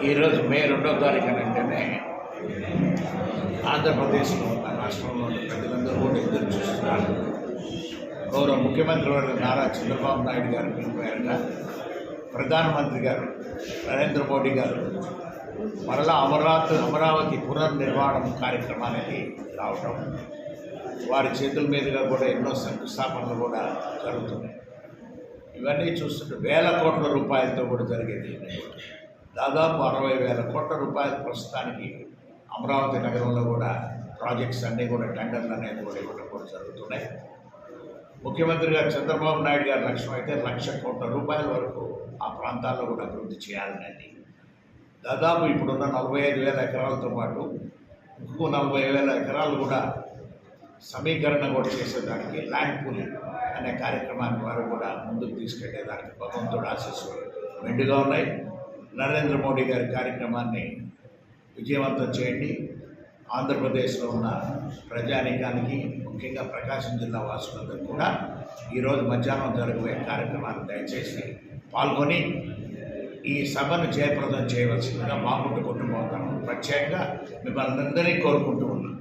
ఈరోజు మే 2వ తారీఖు అంటేనే ఆంధ్రప్రదేశ్లో ఉన్న రాష్ట్రంలో ఉన్న ప్రజలందరూ కూడా ఎదురు చూస్తున్నారు. గౌరవ ముఖ్యమంత్రి వర్గ నారా చంద్రబాబు నాయుడు గారు పిలుపు మేరకు ప్రధానమంత్రి గారు నరేంద్ర మోడీ గారు మరలా అమరావతి పునర్నిర్మాణం కార్యక్రమానికి రావటం, వారి చేతుల మీదుగా కూడా ఎన్నో శంకుస్థాపనలు కూడా జరుగుతున్నాయి. ఇవన్నీ చూస్తుంటే వేల కోట్ల రూపాయలతో కూడా జరిగేది. దాదాపు 60,000 కోట్ల రూపాయలు ప్రస్తుతానికి అమరావతి నగరంలో కూడా ప్రాజెక్ట్స్ అన్నీ కూడా టెండర్లు అనేది కూడా ఇవ్వడం కూడా జరుగుతున్నాయి. ముఖ్యమంత్రి గారు చంద్రబాబు నాయుడు గారి లక్ష్యం అయితే 1,00,000 కోట్ల రూపాయల వరకు ఆ ప్రాంతాల్లో కూడా అభివృద్ధి చేయాలనేది. దాదాపు ఇప్పుడున్న 45,000 ఎకరాలతో పాటు ఇంకో 40,000 ఎకరాలు కూడా సమీకరణ కూడా చేసేదానికి ల్యాండ్ పూలింగ్ అనే కార్యక్రమాన్ని వారు కూడా ముందుకు తీసుకెళ్లేదానికి భగవంతుడు ఆశీస్సులు మెండుగా ఉన్నాయి. నరేంద్ర మోడీ గారి కార్యక్రమాన్ని విజయవంతం చేయండి. ఆంధ్రప్రదేశ్లో ఉన్న ప్రజానీకానికి, ముఖ్యంగా ప్రకాశం జిల్లా వాసులందరూ కూడా ఈరోజు మధ్యాహ్నం జరగబోయే కార్యక్రమాన్ని దయచేసి పాల్గొని ఈ సభను జయప్రదం చేయవలసిందిగా మాగుంట కుటుంబం ప్రత్యేకంగా మిమ్మల్ని అందరినీ కోరుకుంటూ ఉన్నాం.